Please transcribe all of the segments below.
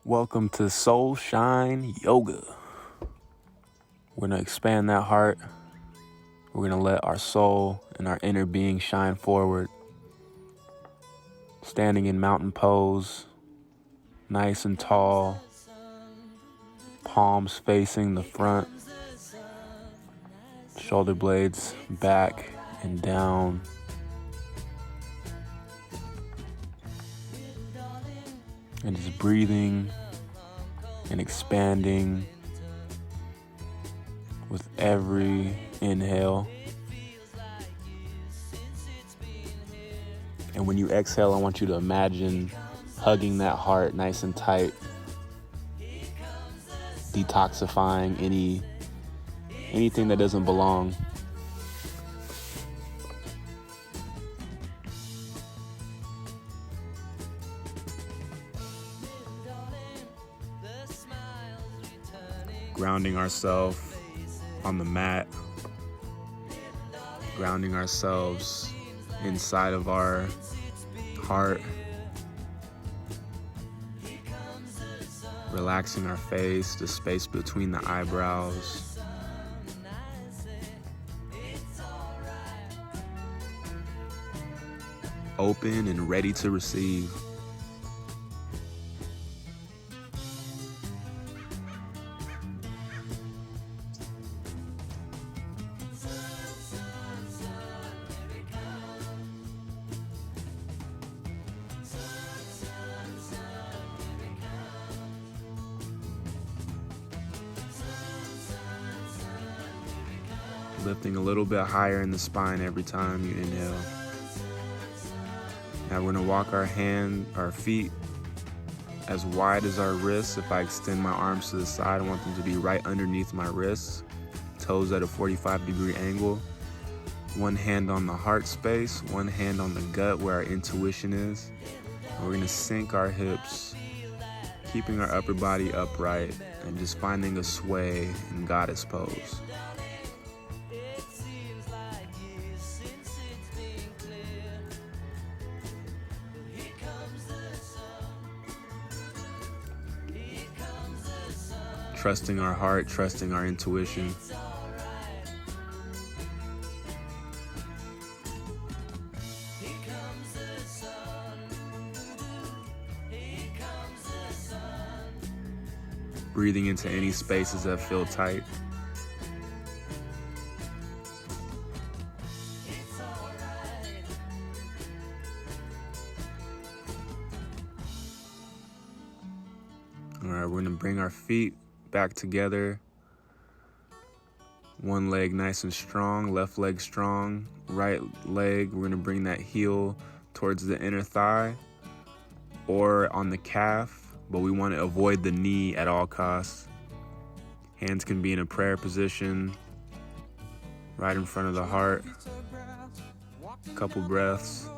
Welcome to Soul Shine Yoga. We're going to expand that heart. We're going to let our soul and our inner being shine forward. Standing in mountain pose, nice and tall, palms facing the front, shoulder blades back and down. And just breathing and expanding with every inhale. And when you exhale, I want you to imagine hugging that heart nice and tight, detoxifying anything that doesn't belong. Grounding ourselves on the mat, grounding ourselves inside of our heart, relaxing our face, the space between the eyebrows. Open and ready to receive. Lifting a little bit higher in the spine every time you inhale. Now we're gonna walk our feet as wide as our wrists. If I extend my arms to the side, I want them to be right underneath my wrists, toes at a 45-degree angle. One hand on the heart space, one hand on the gut where our intuition is. And we're gonna sink our hips, keeping our upper body upright and just finding a sway in goddess pose. Trusting our heart, trusting our intuition. Breathing into any spaces that feel tight. All right, we're gonna bring our feet back together. One leg nice and strong, left leg strong. Right leg, we're gonna bring that heel towards the inner thigh or on the calf, but we want to avoid the knee at all costs. Hands can be in a prayer position, right in front of the heart. A couple breaths.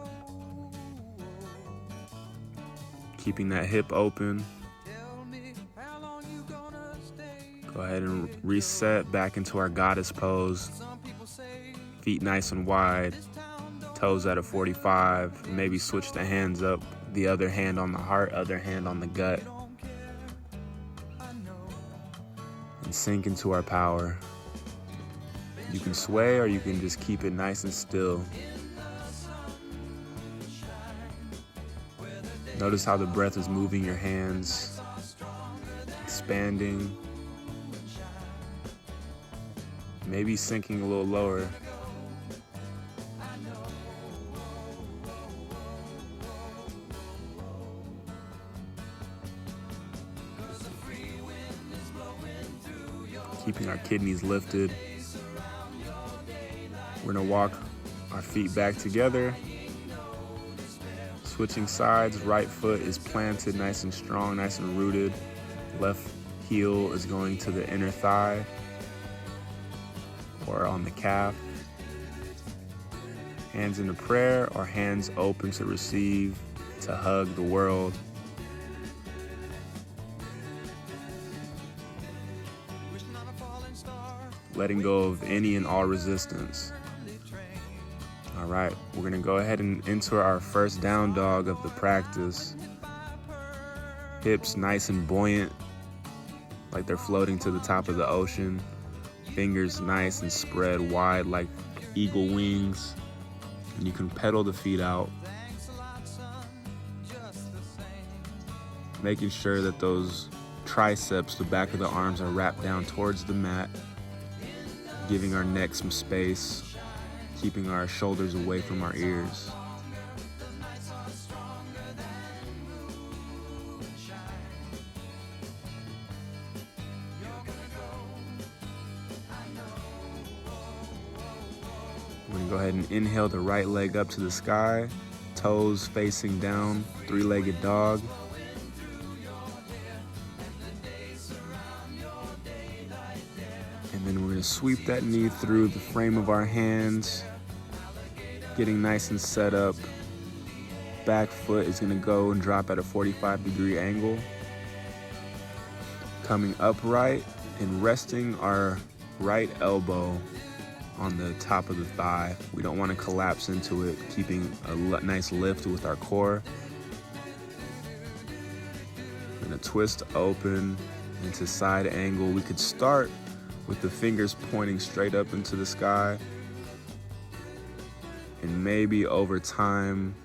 Keeping that hip open. Go ahead and reset back into our goddess pose. Feet nice and wide, toes at a 45. Maybe switch the hands up, the other hand on the heart, other hand on the gut. And sink into our power. You can sway or you can just keep it nice and still. Notice how the breath is moving your hands, expanding. Maybe sinking a little lower. Keeping our kidneys lifted. We're gonna walk our feet back together. Switching sides, right foot is planted nice and strong, nice and rooted. Left heel is going to the inner thigh or on the calf. Hands into prayer or hands open to receive, to hug the world. Letting go of any and all resistance. All right, we're gonna go ahead and enter our first down dog of the practice. Hips nice and buoyant, like they're floating to the top of the ocean. Fingers nice and spread wide like eagle wings. And you can pedal the feet out, making sure that those triceps, the back of the arms, are wrapped down towards the mat, giving our neck some space, keeping our shoulders away from our ears. We're gonna go ahead and inhale the right leg up to the sky, toes facing down, three-legged dog. And then we're gonna sweep that knee through the frame of our hands, getting nice and set up. Back foot is gonna go and drop at a 45-degree angle. Coming upright and resting our right elbow on the top of the thigh. We don't want to collapse into it, keeping a nice lift with our core. We're gonna twist open into side angle. We could start with the fingers pointing straight up into the sky, and maybe over time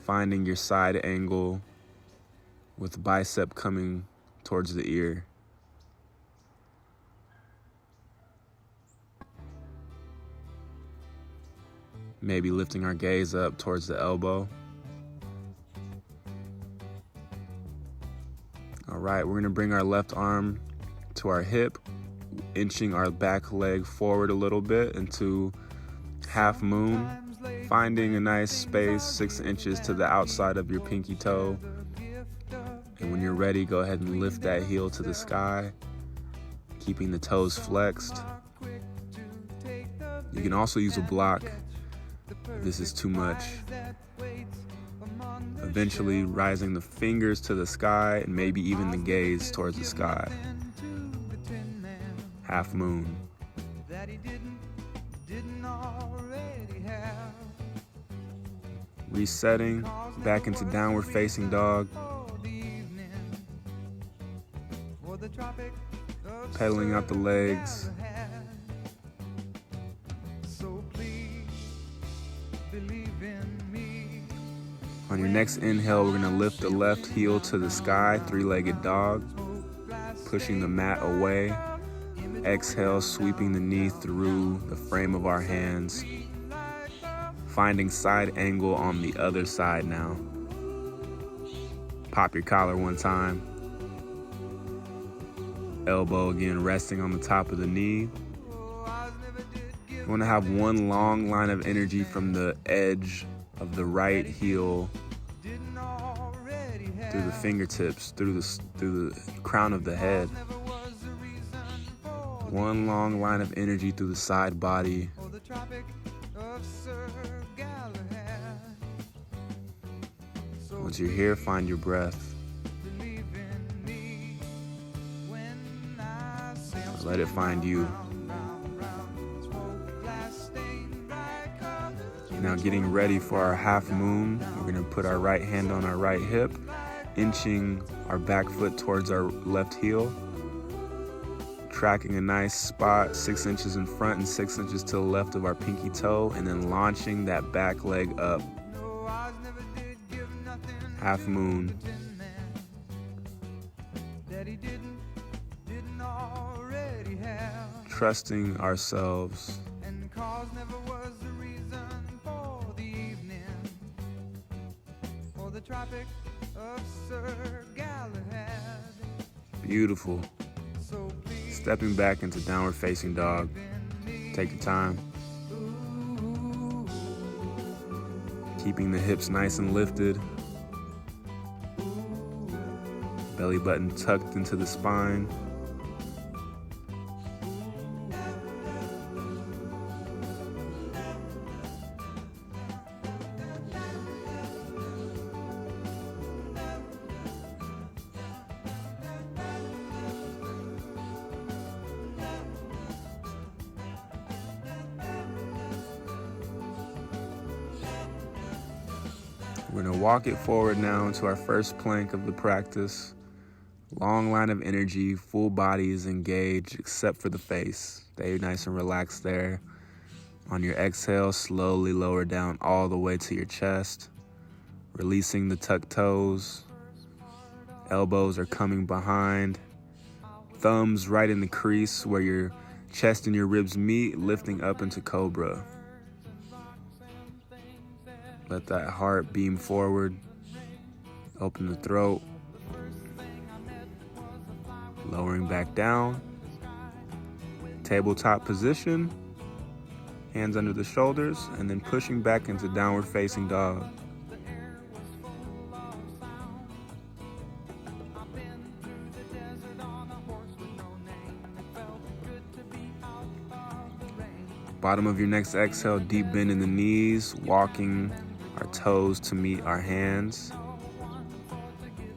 finding your side angle with bicep coming towards the ear. Maybe lifting our gaze up towards the elbow. All right, we're gonna bring our left arm to our hip, inching our back leg forward a little bit into half moon, finding a nice space 6 inches to the outside of your pinky toe. And when you're ready, go ahead and lift that heel to the sky, keeping the toes flexed. You can also use a block if this is too much. Eventually rising the fingers to the sky and maybe even the gaze towards the sky. Half moon. Resetting back into downward facing dog. Pedaling out the legs. On your next inhale, we're gonna lift the left heel to the sky, three-legged dog, pushing the mat away. Exhale, sweeping the knee through the frame of our hands, finding side angle on the other side now. Pop your collar one time. Elbow again resting on the top of the knee. You wanna have one long line of energy from the edge of the right heel through the fingertips, through the crown of the head. One long line of energy through the side body. Once you're here, find your breath. Let it find you. Now getting ready for our half moon, we're gonna put our right hand on our right hip, inching our back foot towards our left heel, tracking a nice spot 6 inches in front and 6 inches to the left of our pinky toe, and then launching that back leg up. Half moon. Trusting ourselves. Beautiful. Stepping back into downward facing dog. Take your time. Keeping the hips nice and lifted. Belly button tucked into the spine. We're gonna walk it forward now into our first plank of the practice. Long line of energy, full body is engaged except for the face. Stay nice and relaxed there. On your exhale, slowly lower down all the way to your chest, releasing the tucked toes. Elbows are coming behind. Thumbs right in the crease where your chest and your ribs meet, lifting up into cobra. Let that heart beam forward. Open the throat. Lowering back down. Tabletop position. Hands under the shoulders, and then pushing back into downward facing dog. Bottom of your next exhale, deep bend in the knees, walking our toes to meet our hands.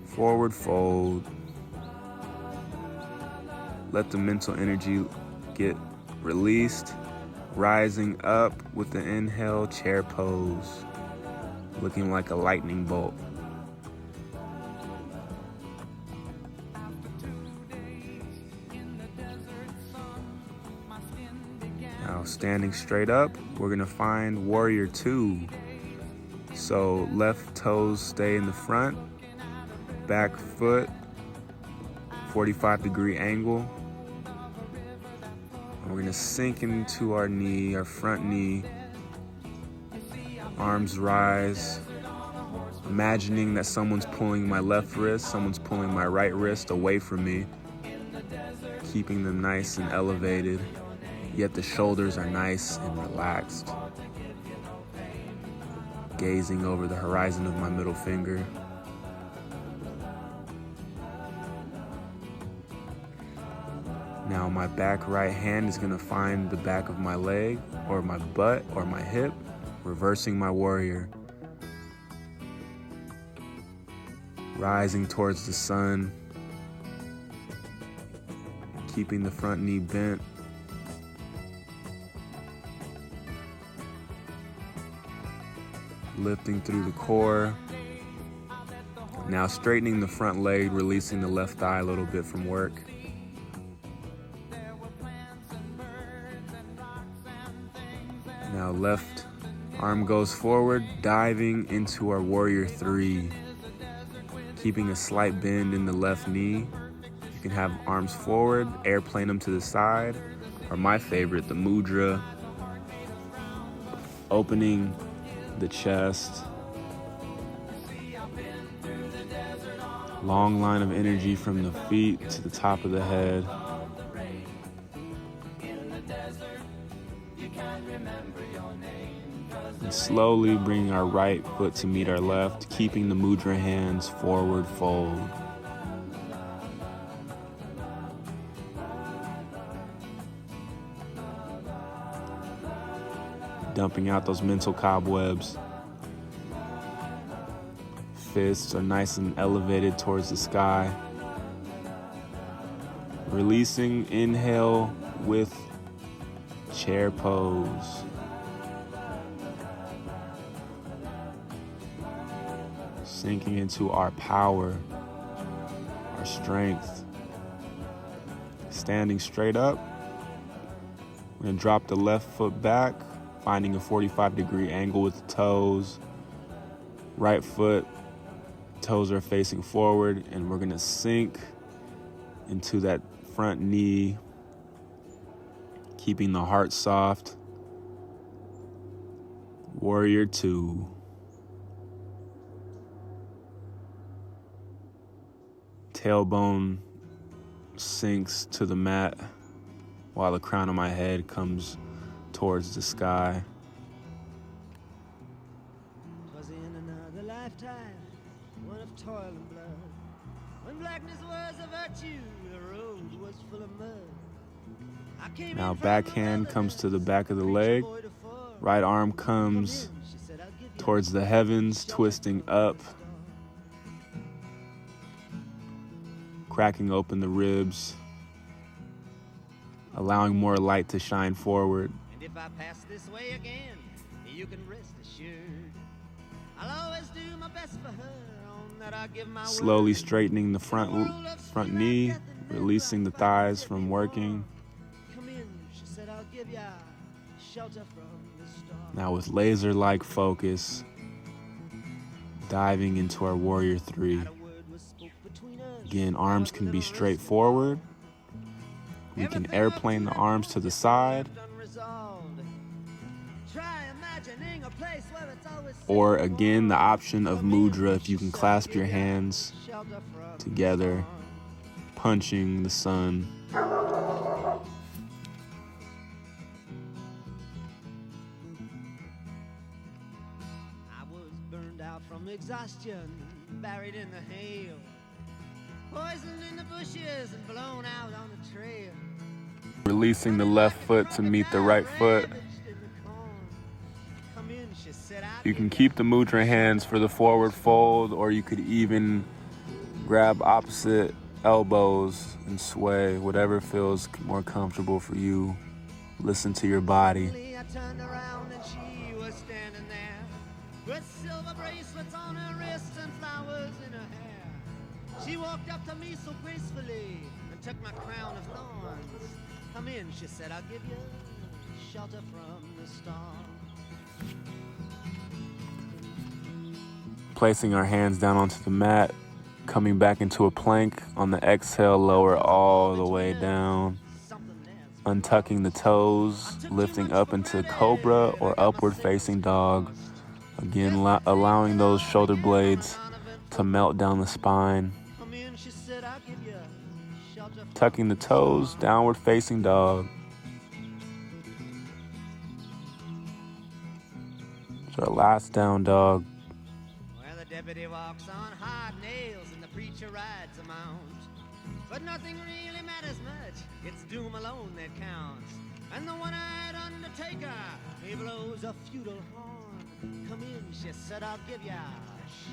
Forward fold. Let the mental energy get released. Rising up with the inhale, chair pose, looking like a lightning bolt. Now standing straight up, we're gonna find warrior two. So left toes stay in the front, back foot, 45-degree angle. We're gonna sink into our knee, our front knee. Arms rise. Imagining that someone's pulling my left wrist, someone's pulling my right wrist away from me. Keeping them nice and elevated, yet the shoulders are nice and relaxed. Gazing over the horizon of my middle finger. Now my back right hand is gonna find the back of my leg or my butt or my hip, reversing my warrior. Rising towards the sun, keeping the front knee bent. Lifting through the core. Now straightening the front leg, releasing the left thigh a little bit from work. Now left arm goes forward, diving into our warrior three. Keeping a slight bend in the left knee. You can have arms forward, airplane them to the side, or my favorite, the mudra. Opening the chest. Long line of energy from the feet to the top of the head. And slowly bring our right foot to meet our left, keeping the mudra hands forward fold. Dumping out those mental cobwebs. Fists are nice and elevated towards the sky. Releasing, inhale with chair pose. Sinking into our power, our strength. Standing straight up. We're gonna drop the left foot back, finding a 45-degree angle with the toes. Right foot, toes are facing forward, and we're gonna sink into that front knee, keeping the heart soft. Warrior two. Tailbone sinks to the mat while the crown of my head comes towards the sky. 'Twas in another lifetime, one of toil and blood, when blackness was a virtue, the road was full of mud. Now backhand comes to the back of the leg. Right arm comes towards the heavens, twisting up. Cracking open the ribs, allowing more light to shine forward. And if I pass this way again, you can rest assured I'll always do my best for her. On that I give my Slowly word. straightening the In a world of front screaming knee, death and men releasing the like fighters thighs at from me working. war. Come in, she said, I'll give ya shelter from the storm. Now with laser-like focus, diving into our Warrior 3. Not a word was spoke between us. Again, I arms was can be little straight risk forward. We can everything up airplane to the that arms to point the has been side, left unresolved. Try imagining a place where it's always safe or and again, the warm. option of Come in, mudra if she you can said, I'll clasp your give ya hands shelter from the together, storm. punching the sun. I was burned out from exhaustion, buried in the hail, poisoned in the bushes and blown out on the trail. Releasing the left foot to meet the right foot. You can keep the mudra hands for the forward fold, or you could even grab opposite elbows and sway, whatever feels more comfortable for you. Listen to your body. Suddenly I turned around and she was standing there with silver bracelets on her wrists and flowers in her hair. She walked up to me so gracefully and took my crown of thorns. Come in, she said, I'll give you shelter from the storm. Placing our hands down onto the mat, coming back into a plank. On the exhale, lower all the way down, untucking the toes, lifting up into cobra or upward facing dog. Again, allowing those shoulder blades to melt down the spine. Tucking the toes, downward facing dog. It's our last down dog. Well, the deputy walks on hard nails and the preacher rides a mount. But nothing really matters much, it's doom alone that counts. And the one-eyed undertaker, he blows a feudal horn. Come in, she said, I'll give ya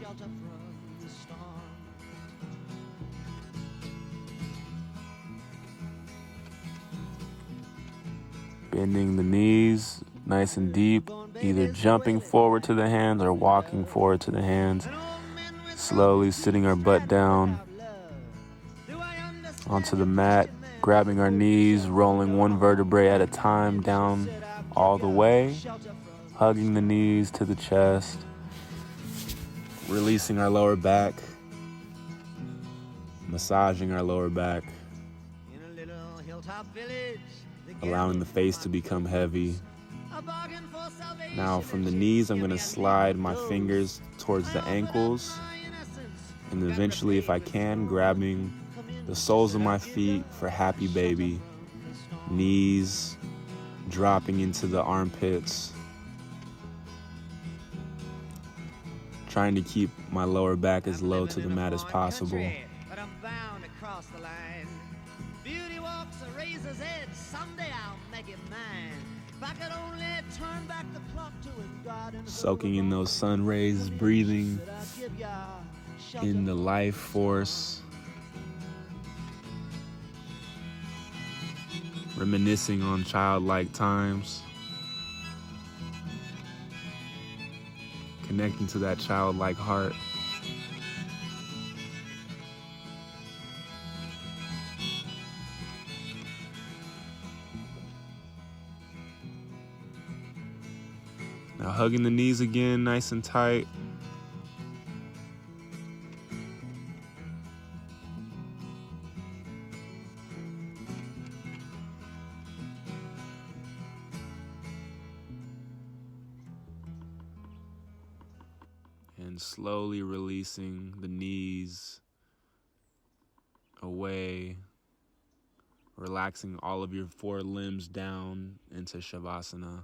shelter from the storm. Bending the knees nice and deep, either jumping forward to the hands or walking forward to the hands. Slowly sitting our butt down onto the mat, grabbing our knees, rolling one vertebrae at a time down all the way, hugging the knees to the chest, releasing our lower back, massaging our lower back, allowing the face to become heavy. Now from the knees, I'm going to slide my fingers towards the ankles, and eventually, if I can, grabbing the soles of my feet for happy baby. Knees dropping into the armpits. Trying to keep my lower back as low to the mat as possible. But I'm bound to cross the line. Beauty walks a razor's edge. Someday I'll make it mine. If I could only turn back the clock to when God and soaking in those sun rays, breathing in the life force, reminiscing on childlike times, connecting to that childlike heart. Now hugging the knees again, nice and tight. And slowly releasing the knees away, relaxing all of your four limbs down into Shavasana.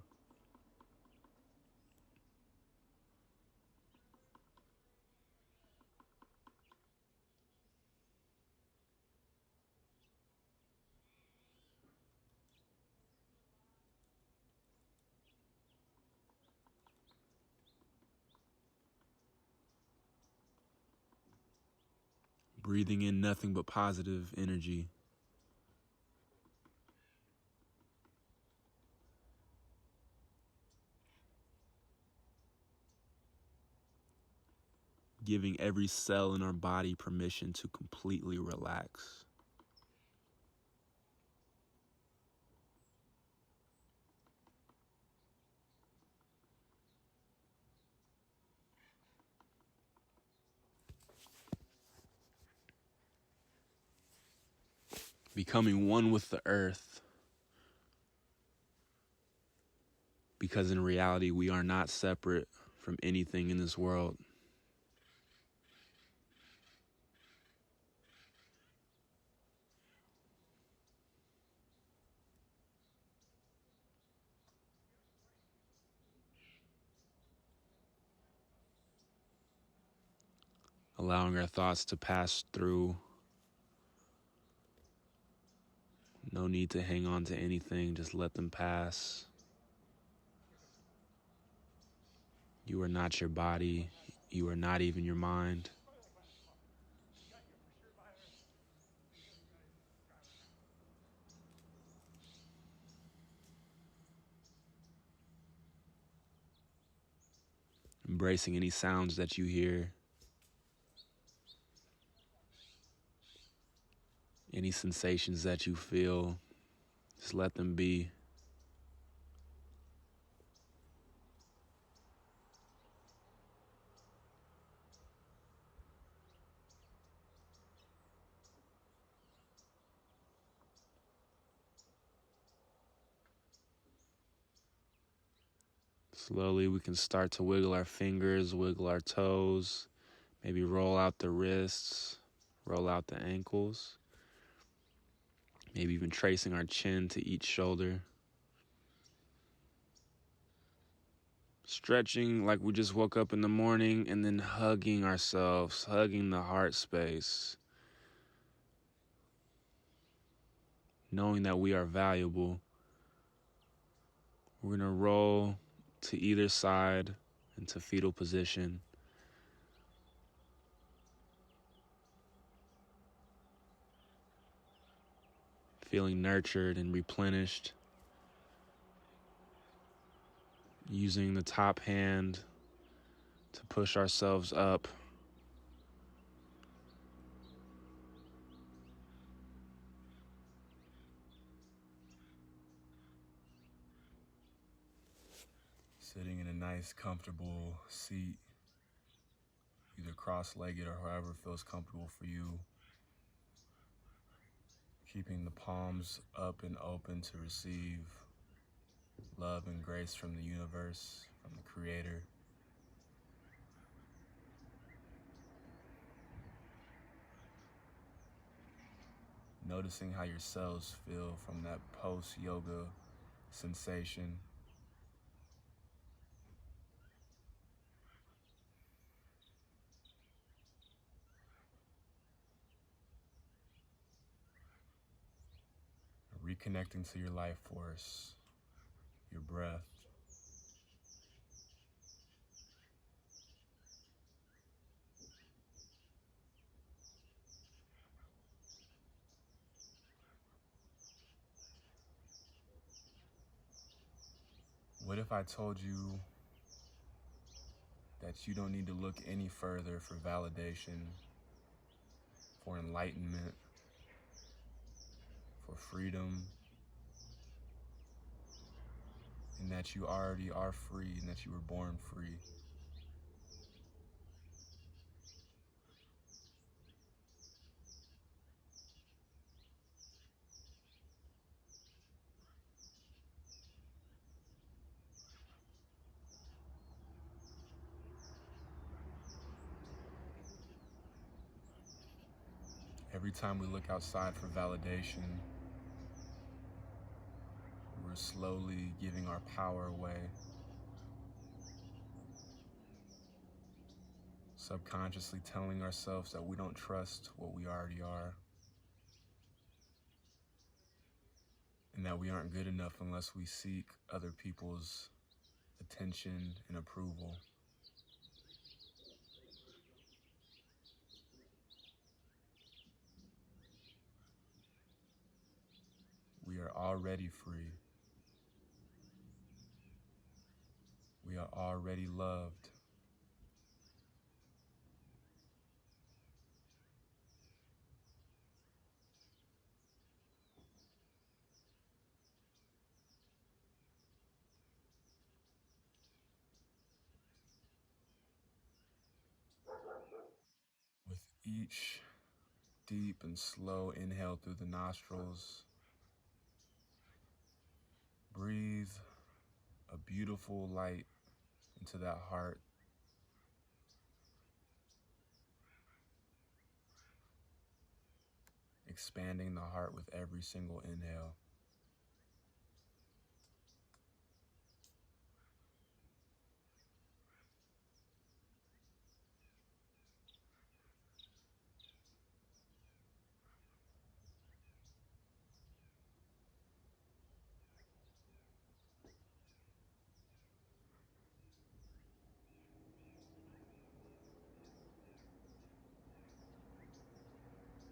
Breathing in nothing but positive energy. giving every cell in our body permission to completely relax. Becoming one with the earth. Because in reality, we are not separate from anything in this world. Allowing our thoughts to pass through. No need to hang on to anything, just let them pass. You are not your body. You are not even your mind. Embracing any sounds that you hear. Any sensations that you feel, just let them be. Slowly we can start to wiggle our fingers, wiggle our toes, maybe roll out the wrists, roll out the ankles, maybe even tracing our chin to each shoulder. Stretching like we just woke up in the morning, and then hugging ourselves, hugging the heart space. Knowing that we are valuable. We're gonna roll to either side into fetal position. Feeling nurtured and replenished. Using the top hand to push ourselves up. Sitting in a nice, comfortable seat, either cross-legged or however feels comfortable for you. Keeping the palms up and open to receive love and grace from the universe, from the Creator. Noticing how your cells feel from that post-yoga sensation. Reconnecting to your life force, your breath. What if I told you that you don't need to look any further for validation, for enlightenment, for freedom, and that you already are free and that you were born free? Every time we look outside for validation, we're slowly giving our power away. Subconsciously telling ourselves that we don't trust what we already are, and that we aren't good enough unless we seek other people's attention and approval. We are already free. We are already loved. Each deep and slow inhale through the nostrils. Breathe a beautiful light into that heart. Expanding the heart with every single inhale.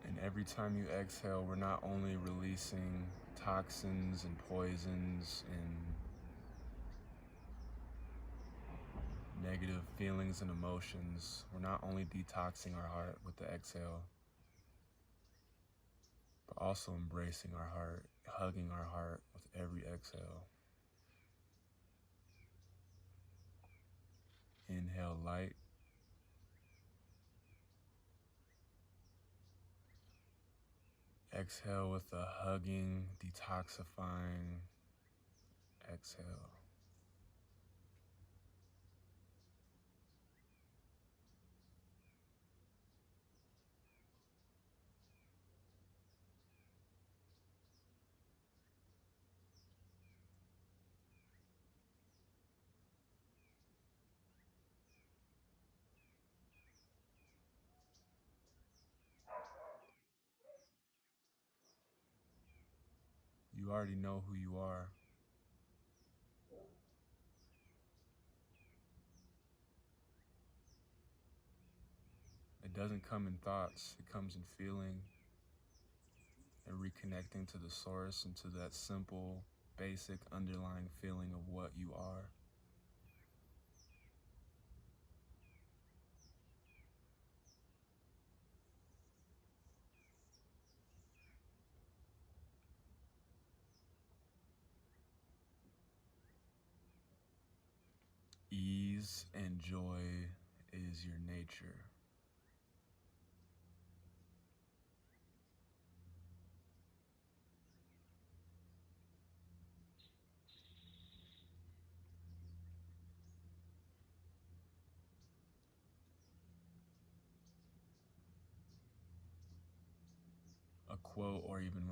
And every time you exhale, we're not only releasing toxins and poisons and negative feelings and emotions. We're not only detoxing our heart with the exhale, but also embracing our heart, hugging our heart with every exhale. Inhale light. Exhale with a hugging, detoxifying exhale. You already know who you are. It doesn't come in thoughts, it comes in feeling and reconnecting to the source and to that simple, basic, underlying feeling of what you are. Ease and joy is your nature. A quote, or even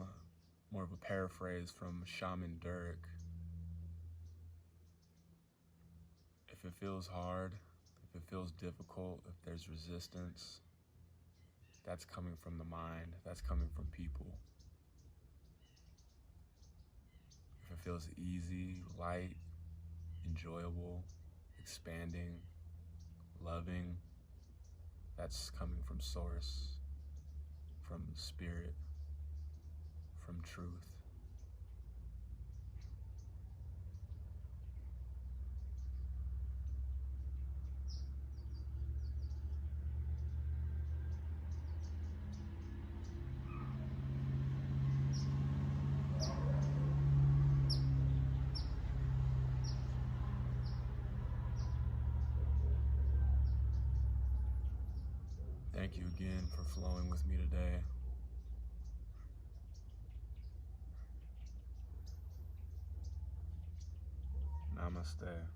more of a paraphrase from Shaman Durek. If it feels hard, if it feels difficult, if there's resistance, that's coming from the mind, that's coming from people. If it feels easy, light, enjoyable, expanding, loving, that's coming from source, from spirit, from truth. Thank you again for flowing with me today. Namaste.